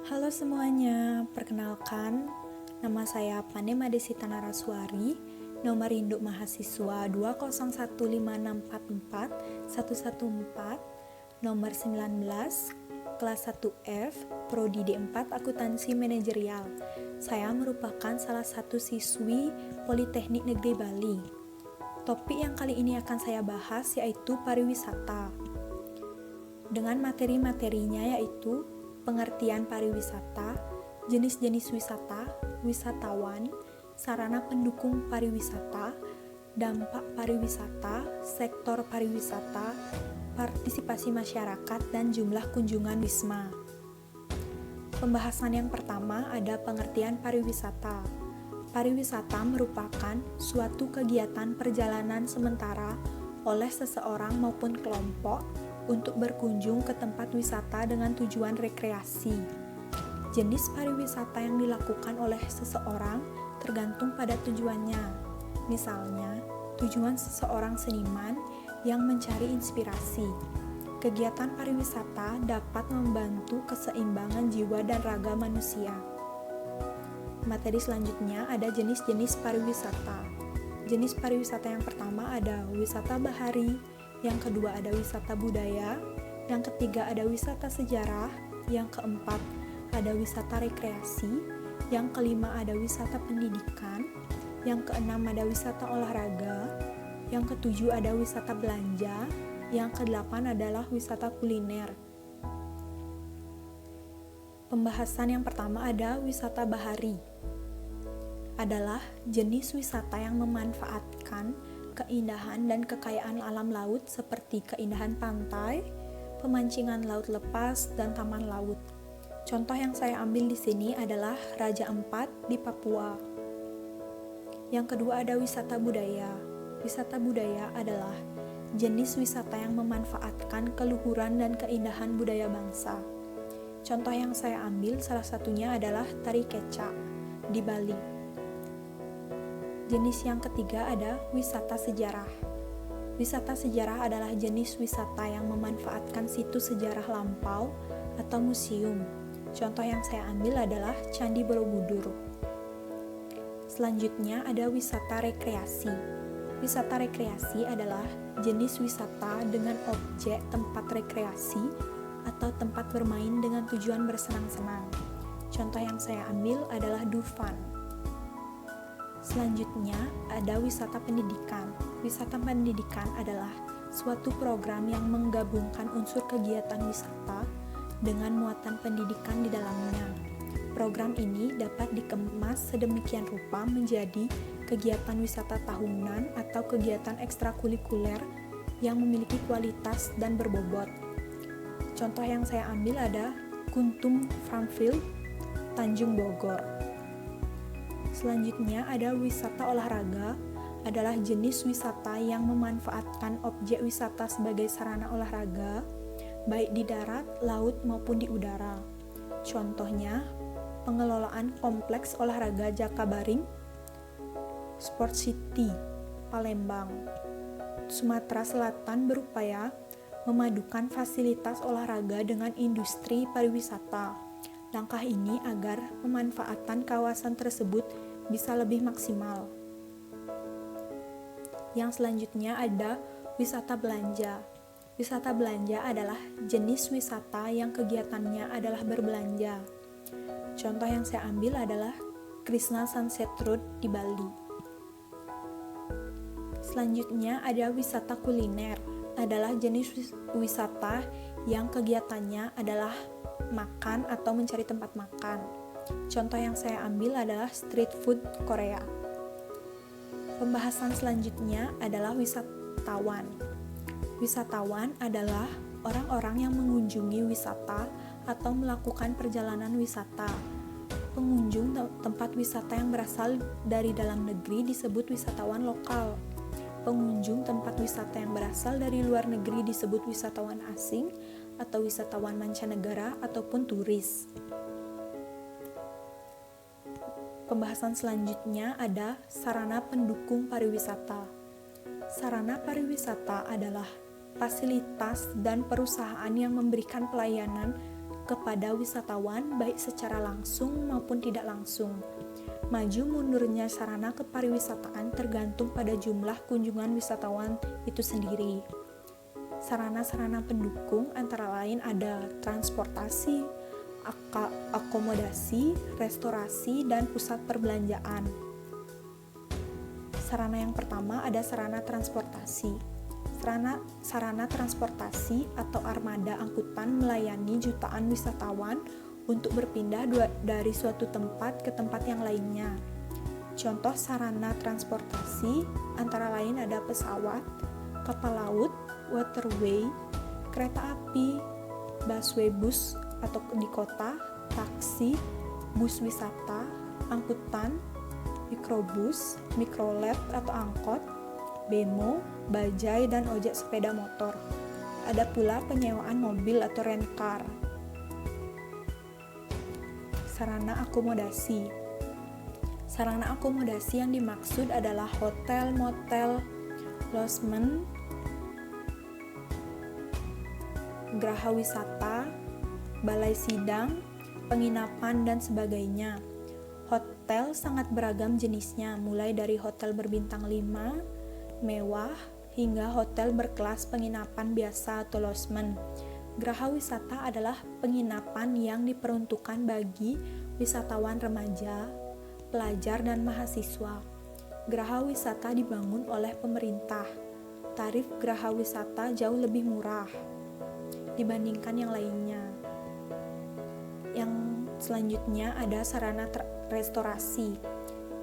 Halo semuanya, perkenalkan nama saya Panema Desita Naraswari, nomor induk mahasiswa 20156441114, nomor 19, kelas 1F, Prodi D4 Akuntansi Manajerial. Saya merupakan salah satu siswi Politeknik Negeri Bali. Topik yang kali ini akan saya bahas yaitu pariwisata. Dengan materi-materinya yaitu pengertian pariwisata, jenis-jenis wisata, wisatawan, sarana pendukung pariwisata, dampak pariwisata, sektor pariwisata, partisipasi masyarakat, dan jumlah kunjungan wisma. Pembahasan yang pertama ada pengertian pariwisata. Pariwisata merupakan suatu kegiatan perjalanan sementara oleh seseorang maupun kelompok untuk berkunjung ke tempat wisata dengan tujuan rekreasi. Jenis pariwisata yang dilakukan oleh seseorang tergantung pada tujuannya. Misalnya, tujuan seseorang seniman yang mencari inspirasi. Kegiatan pariwisata dapat membantu keseimbangan jiwa dan raga manusia. Materi selanjutnya ada jenis-jenis pariwisata. Jenis pariwisata yang pertama ada wisata bahari, yang kedua ada wisata budaya, yang ketiga ada wisata sejarah, yang keempat ada wisata rekreasi, yang kelima ada wisata pendidikan, yang keenam ada wisata olahraga, yang ketujuh ada wisata belanja, yang kedelapan adalah wisata kuliner. Pembahasan yang pertama ada wisata bahari. Adalah jenis wisata yang memanfaatkan keindahan dan kekayaan alam laut seperti keindahan pantai, pemancingan laut lepas, dan taman laut. Contoh yang saya ambil di sini adalah Raja Ampat di Papua. Yang kedua ada wisata budaya. Wisata budaya adalah jenis wisata yang memanfaatkan keluhuran dan keindahan budaya bangsa. Contoh yang saya ambil salah satunya adalah Tari Kecak di Bali. Jenis yang ketiga ada wisata sejarah. Wisata sejarah adalah jenis wisata yang memanfaatkan situs sejarah lampau atau museum. Contoh yang saya ambil adalah Candi Borobudur. Selanjutnya ada wisata rekreasi. Wisata rekreasi adalah jenis wisata dengan objek tempat rekreasi atau tempat bermain dengan tujuan bersenang-senang. Contoh yang saya ambil adalah Dufan. Selanjutnya ada wisata pendidikan. Wisata pendidikan adalah suatu program yang menggabungkan unsur kegiatan wisata dengan muatan pendidikan di dalamnya. Program ini dapat dikemas sedemikian rupa menjadi kegiatan wisata tahunan atau kegiatan ekstrakurikuler yang memiliki kualitas dan berbobot. Contoh yang saya ambil ada Kuntum Farmfield, Tanjung Bogor. Selanjutnya ada wisata olahraga, adalah jenis wisata yang memanfaatkan objek wisata sebagai sarana olahraga, baik di darat, laut, maupun di udara. Contohnya, pengelolaan kompleks olahraga Jakabaring, Sport City, Palembang. Sumatera Selatan berupaya memadukan fasilitas olahraga dengan industri pariwisata. Langkah ini agar pemanfaatan kawasan tersebut bisa lebih maksimal. Yang selanjutnya ada wisata belanja. Wisata belanja adalah jenis wisata yang kegiatannya adalah berbelanja. Contoh yang saya ambil adalah Krishna Sunset Road di Bali. Selanjutnya ada wisata kuliner. Adalah jenis wisata yang kegiatannya adalah makan atau mencari tempat makan. Contoh yang saya ambil adalah street food Korea. Pembahasan selanjutnya adalah wisatawan. Wisatawan adalah orang-orang yang mengunjungi wisata atau melakukan perjalanan wisata. Pengunjung tempat wisata yang berasal dari dalam negeri disebut wisatawan lokal. Pengunjung tempat wisata yang berasal dari luar negeri disebut wisatawan asing atau wisatawan mancanegara ataupun turis. Pembahasan selanjutnya ada sarana pendukung pariwisata. Sarana pariwisata adalah fasilitas dan perusahaan yang memberikan pelayanan kepada wisatawan baik secara langsung maupun tidak langsung. Maju mundurnya sarana kepariwisataan tergantung pada jumlah kunjungan wisatawan itu sendiri. Sarana-sarana pendukung antara lain ada transportasi, akomodasi, restorasi, dan pusat perbelanjaan. Sarana yang pertama ada sarana transportasi. Sarana transportasi atau armada angkutan melayani jutaan wisatawan untuk berpindah dari suatu tempat ke tempat yang lainnya. Contoh sarana transportasi antara lain ada pesawat, kapal laut, waterway, kereta api, busway bus atau di kota, taksi, bus wisata, angkutan, mikrobus, mikrolet atau angkot, bemo, bajai, dan ojek sepeda motor. Ada pula penyewaan mobil atau rent car. Sarana akomodasi. Sarana akomodasi yang dimaksud adalah hotel, motel, lodgement, geraha wisata, balai sidang, penginapan, dan sebagainya. Hotel sangat beragam jenisnya, mulai dari hotel berbintang 5, mewah, hingga hotel berkelas penginapan biasa atau lodgement. Geraha wisata adalah penginapan yang diperuntukkan bagi wisatawan remaja, pelajar, dan mahasiswa. Geraha wisata dibangun oleh pemerintah. Tarif geraha wisata jauh lebih murah dibandingkan yang lainnya. Yang selanjutnya ada sarana restorasi.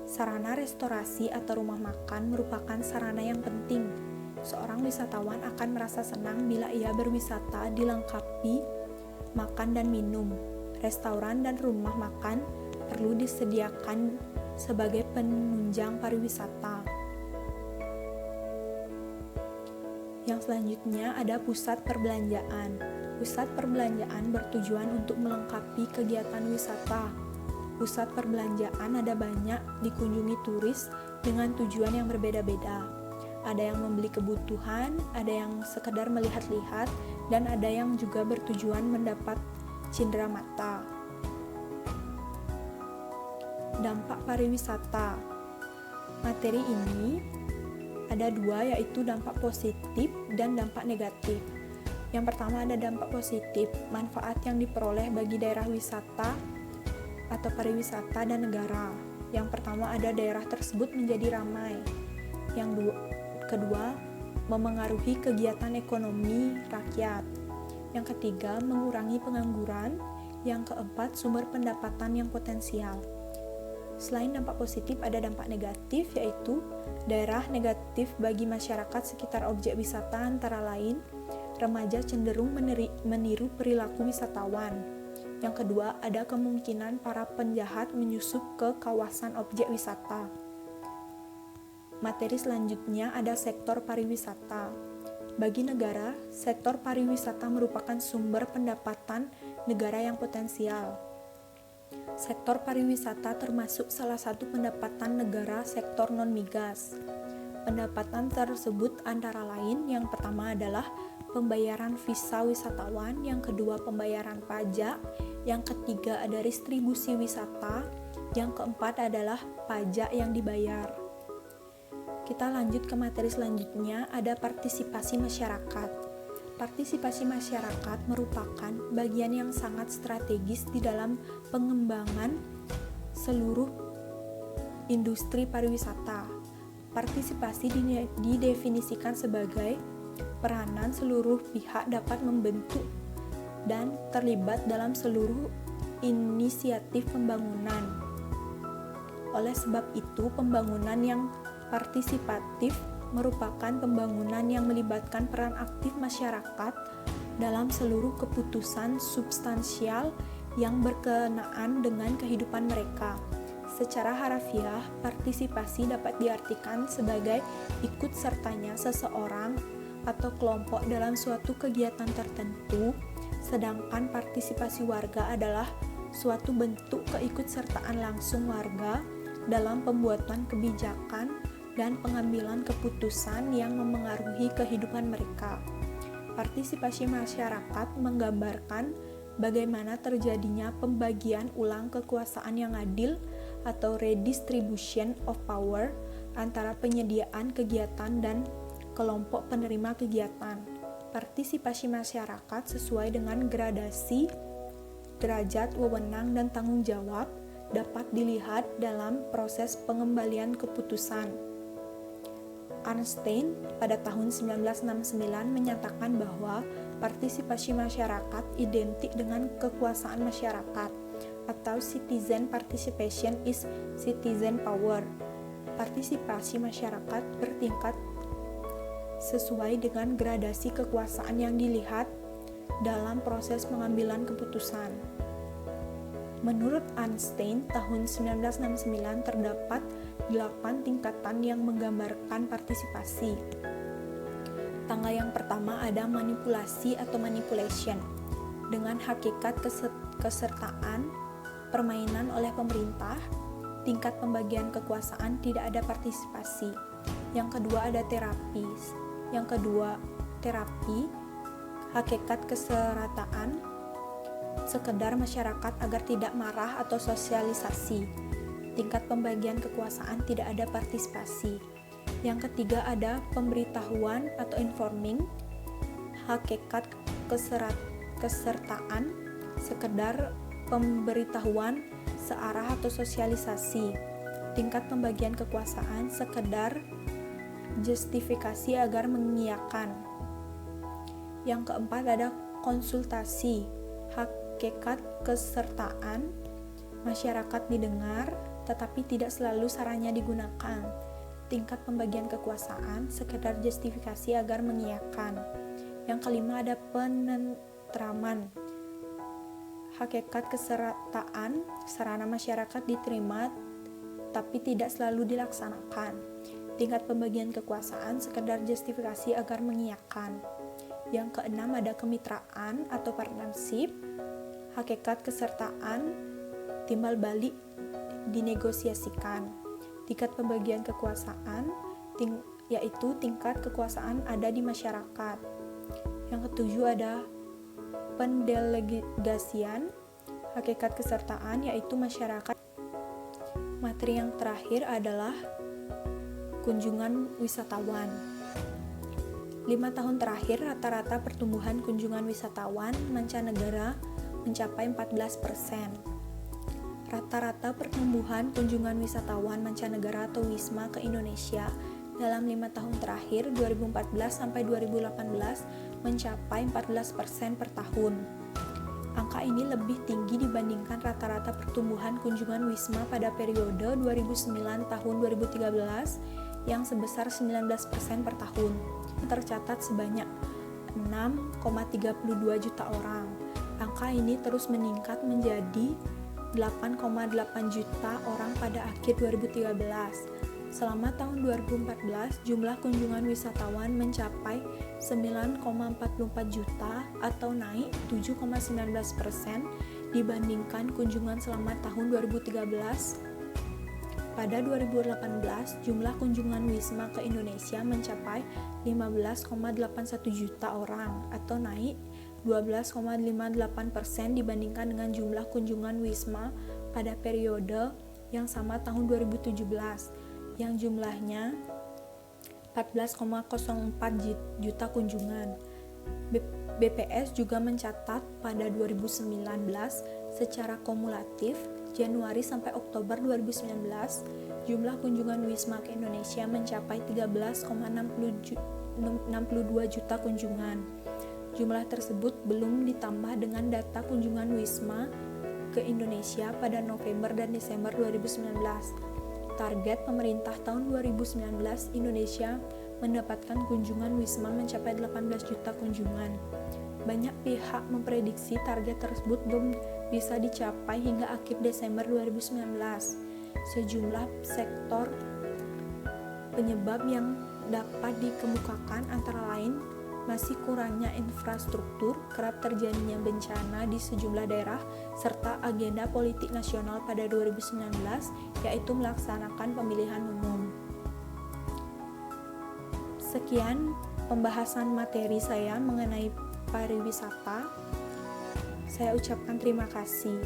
Sarana restorasi atau rumah makan merupakan sarana yang penting. Seorang wisatawan akan merasa senang bila ia berwisata dilengkapi makan dan minum. Restoran dan rumah makan perlu disediakan sebagai penunjang pariwisata. Yang selanjutnya ada pusat perbelanjaan. Pusat perbelanjaan bertujuan untuk melengkapi kegiatan wisata. Pusat perbelanjaan ada banyak dikunjungi turis dengan tujuan yang berbeda-beda. Ada yang membeli kebutuhan, ada yang sekedar melihat-lihat, dan ada yang juga bertujuan mendapat cindera mata. Dampak pariwisata. Materi ini ada dua, yaitu dampak positif dan dampak negatif. Yang pertama ada dampak positif, manfaat yang diperoleh bagi daerah wisata atau pariwisata dan negara. Yang pertama ada daerah tersebut menjadi ramai. Yang kedua, memengaruhi kegiatan ekonomi rakyat. Yang ketiga, mengurangi pengangguran. Yang keempat, sumber pendapatan yang potensial. Selain dampak positif, ada dampak negatif, yaitu daerah negatif bagi masyarakat sekitar objek wisata antara lain, remaja cenderung meniru perilaku wisatawan. Yang kedua, ada kemungkinan para penjahat menyusup ke kawasan objek wisata. Materi selanjutnya ada sektor pariwisata. Bagi negara, sektor pariwisata merupakan sumber pendapatan negara yang potensial. Sektor pariwisata termasuk salah satu pendapatan negara sektor non-migas. Pendapatan tersebut antara lain yang pertama adalah pembayaran visa wisatawan, yang kedua pembayaran pajak, yang ketiga ada distribusi wisata, yang keempat adalah pajak yang dibayar. Kita lanjut ke materi selanjutnya, ada partisipasi masyarakat. Partisipasi masyarakat merupakan bagian yang sangat strategis di dalam pengembangan seluruh industri pariwisata. Partisipasi didefinisikan sebagai peranan seluruh pihak dapat membentuk dan terlibat dalam seluruh inisiatif pembangunan. Oleh sebab itu, pembangunan yang partisipatif merupakan pembangunan yang melibatkan peran aktif masyarakat dalam seluruh keputusan substansial yang berkenaan dengan kehidupan mereka. Secara harafiah, partisipasi dapat diartikan sebagai ikut sertanya seseorang atau kelompok dalam suatu kegiatan tertentu, sedangkan partisipasi warga adalah suatu bentuk keikutsertaan langsung warga dalam pembuatan kebijakan dan pengambilan keputusan yang memengaruhi kehidupan mereka. Partisipasi masyarakat menggambarkan bagaimana terjadinya pembagian ulang kekuasaan yang adil atau redistribution of power antara penyediaan kegiatan dan kelompok penerima kegiatan. Partisipasi masyarakat sesuai dengan gradasi, derajat, wewenang, dan tanggung jawab dapat dilihat dalam proses pengembalian keputusan. Arnstein pada tahun 1969 menyatakan bahwa partisipasi masyarakat identik dengan kekuasaan masyarakat, atau citizen participation is citizen power. Partisipasi masyarakat bertingkat sesuai dengan gradasi kekuasaan yang dilihat dalam proses pengambilan keputusan. Menurut Arnstein, tahun 1969 terdapat 8 tingkatan yang menggambarkan partisipasi. Tangga yang pertama ada manipulasi atau manipulation, dengan hakikat kesertaan, permainan oleh pemerintah, tingkat pembagian kekuasaan, tidak ada partisipasi. Yang kedua ada terapi. Hakikat keserataan, sekedar masyarakat agar tidak marah atau sosialisasi. Tingkat pembagian kekuasaan, tidak ada partisipasi. Yang ketiga ada pemberitahuan atau informing. Hakikat kesertaan, sekedar pemberitahuan searah atau sosialisasi. Tingkat pembagian kekuasaan, sekedar justifikasi agar mengiyakan. Yang keempat ada konsultasi. Hakikat kesertaan, masyarakat didengar tetapi tidak selalu sarannya digunakan. Tingkat pembagian kekuasaan, sekedar justifikasi agar mengiyakan. Yang kelima ada penentraman. Hakikat kesertaan, sarana masyarakat diterima tapi tidak selalu dilaksanakan. Tingkat pembagian kekuasaan, sekedar justifikasi agar mengiyakan. Yang keenam ada kemitraan atau partnership. Hakikat kesertaan, timbal balik dinegosiasikan. Tingkat pembagian kekuasaan, yaitu tingkat kekuasaan ada di masyarakat. Yang ketujuh ada pendelegasian. Hakikat kesertaan, yaitu masyarakat. Materi yang terakhir adalah kunjungan wisatawan. 5 tahun terakhir, rata-rata pertumbuhan kunjungan wisatawan mancanegara mencapai 14%. Rata-rata pertumbuhan kunjungan wisatawan mancanegara atau WISMA ke Indonesia dalam 5 tahun terakhir 2014 sampai 2018 mencapai 14% per tahun. Angka ini lebih tinggi dibandingkan rata-rata pertumbuhan kunjungan WISMA pada periode 2009 tahun 2013 yang sebesar 19% per tahun. Tercatat sebanyak 6,32 juta orang. Angka ini terus meningkat menjadi 8,8 juta orang pada akhir 2013. Selama tahun 2014, jumlah kunjungan wisatawan mencapai 9,44 juta atau naik 7,19% dibandingkan kunjungan selama tahun 2013. Pada 2018, jumlah kunjungan WISMA ke Indonesia mencapai 15,81 juta orang atau naik 12,58% dibandingkan dengan jumlah kunjungan WISMA pada periode yang sama tahun 2017 yang jumlahnya 14,04 juta kunjungan. BPS juga mencatat pada 2019 secara kumulatif Januari sampai Oktober 2019 jumlah kunjungan WISMA ke Indonesia mencapai 13,62 juta kunjungan. Jumlah tersebut belum ditambah dengan data kunjungan WISMA ke Indonesia pada November dan Desember 2019. Target pemerintah tahun 2019 Indonesia mendapatkan kunjungan WISMA mencapai 18 juta kunjungan. Banyak pihak memprediksi target tersebut belum bisa dicapai hingga akhir Desember 2019. Sejumlah sektor penyebab yang dapat dikemukakan antara lain masih kurangnya infrastruktur, kerap terjadinya bencana di sejumlah daerah, serta agenda politik nasional pada 2019, yaitu melaksanakan pemilihan umum. Sekian pembahasan materi saya mengenai pariwisata. Saya ucapkan terima kasih.